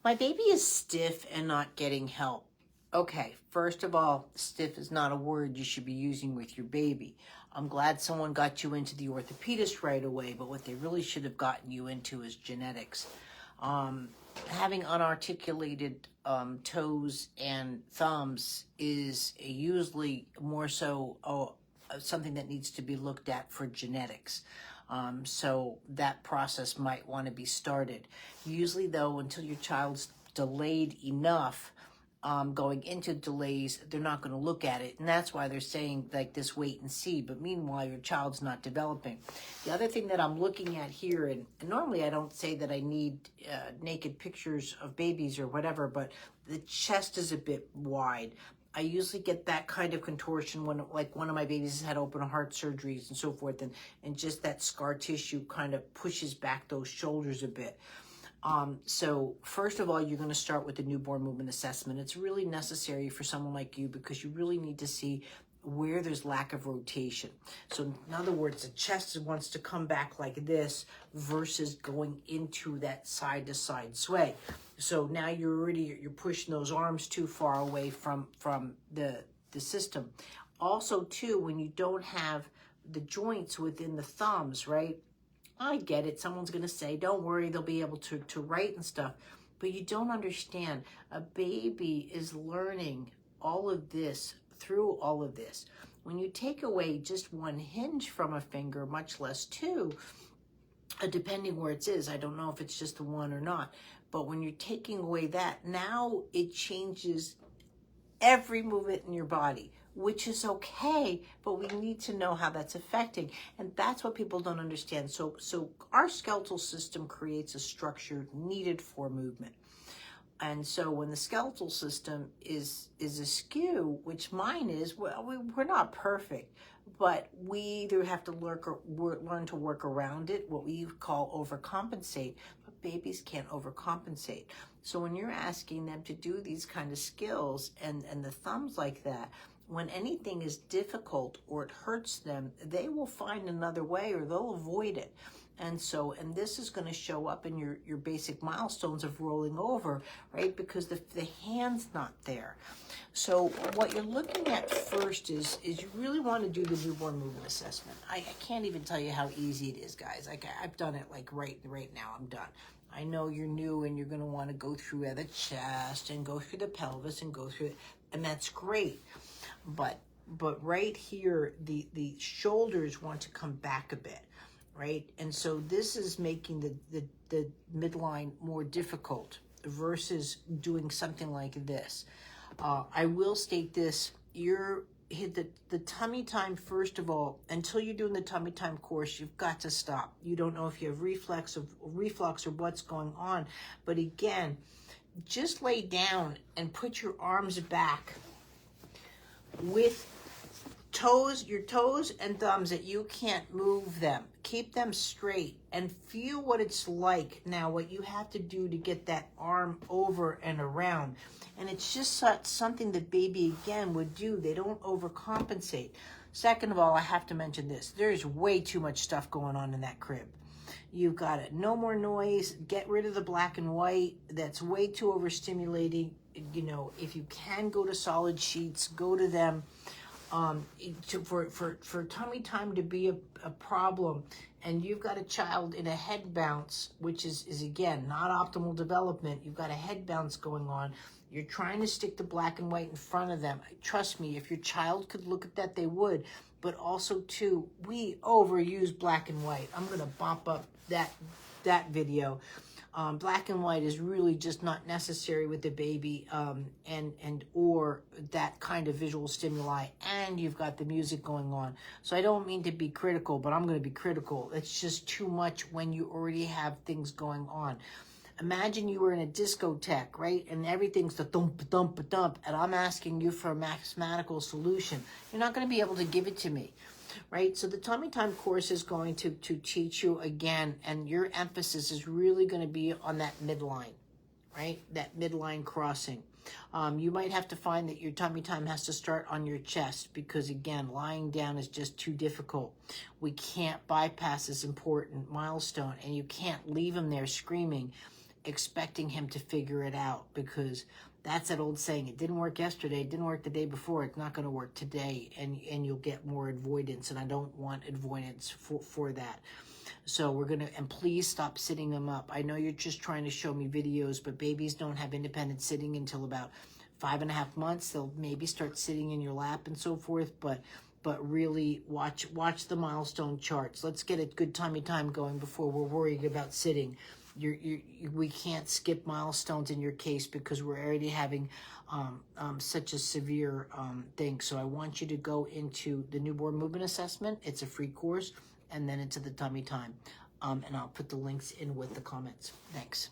My baby is stiff and not getting help. Okay, first of all, stiff is not a word you should be using with your baby. I'm glad someone got you into the orthopedist right away, but what they really should have gotten you into is genetics. Having unarticulated toes and thumbs is usually more so something that needs to be looked at for genetics. So that process might want to be started. Usually, though, until your child's delayed enough, going into delays, they're not going to look at it. And that's why they're saying like this wait and see. But meanwhile, your child's not developing. The other thing that I'm looking at here, and normally I don't say that I need naked pictures of babies or whatever, but the chest is a bit wide. I usually get that kind of contortion when, like, one of my babies has had open heart surgeries and so forth, and just that scar tissue kind of pushes back those shoulders a bit. So first of all, you're going to start with the newborn movement assessment. It's really necessary for someone like you because you really need to see where there's lack of rotation. So in other words, the chest wants to come back like this versus going into that side to side sway. So now you're pushing those arms too far away from the system. Also too, when you don't have the joints within the thumbs, right? I get it. Someone's going to say, don't worry, they'll be able to write and stuff. But you don't understand. A baby is learning all of this through all of this. When you take away just one hinge from a finger, much less two, depending where it is, I don't know if it's just the one or not, but when you're taking away that, now it changes every movement in your body, which is okay, but we need to know how that's affecting. And that's what people don't understand. So our skeletal system creates a structure needed for movement. And so when the skeletal system is askew, which mine is, well, we're not perfect, but we either have to learn to work around it, what we call overcompensate, but babies can't overcompensate. So when you're asking them to do these kind of skills and the thumbs like that, when anything is difficult or it hurts them, they will find another way or they'll avoid it. And this is going to show up in your basic milestones of rolling over, right? Because the hand's not there. So what you're looking at first is you really want to do the newborn movement assessment. I can't even tell you how easy it is, guys. I've done it like right now. I'm done. I know you're new and you're going to want to go through the chest and go through the pelvis and go through it, and that's great. But right here, the shoulders want to come back a bit. Right? And so this is making the midline more difficult versus doing something like this. I will state this, you're hit the tummy time, first of all, until you're doing the tummy time course, you've got to stop. You don't know if you have reflux or what's going on. But again, just lay down and put your arms back with your toes and thumbs that you can't move them. Keep them straight and feel what it's like. Now, what you have to do to get that arm over and around. And it's just something that baby, again, would do. They don't overcompensate. Second of all, I have to mention this. There's way too much stuff going on in that crib. You've got it. No more noise. Get rid of the black and white. That's way too overstimulating. You know, if you can go to solid sheets, go to them. For tummy time to be a problem, and you've got a child in a head bounce, which is again not optimal development. You've got a head bounce going on. You're trying to stick the black and white in front of them. Trust me, if your child could look at that, they would. But also too, we overuse black and white. I'm gonna bump up that video. Black and white is really just not necessary with the baby, and or that kind of visual stimuli, and you've got the music going on. So I don't mean to be critical, but I'm going to be critical. It's just too much when you already have things going on. Imagine you were in a discotheque, right? And everything's the thump, thump, thump, and I'm asking you for a mathematical solution. You're not going to be able to give it to me. Right? So the tummy time course is going to teach you again, and your emphasis is really going to be on that midline, right? That midline crossing. You might have to find that your tummy time has to start on your chest because, again, lying down is just too difficult. We can't bypass this important milestone, and you can't leave them there screaming expecting him to figure it out, because that's that old saying, it didn't work yesterday, it didn't work the day before, it's not going to work today, and you'll get more avoidance, and I don't want avoidance for that. So we're going to, and please stop sitting them up. I know you're just trying to show me videos, but babies don't have independent sitting until about 5.5 months. They'll maybe start sitting in your lap and so forth, but really watch the milestone charts. Let's get a good tummy time going before we're worried about sitting. We can't skip milestones in your case because we're already having such a severe thing. So I want you to go into the newborn movement assessment. It's a free course, and then into the tummy time. And I'll put the links in with the comments. Thanks.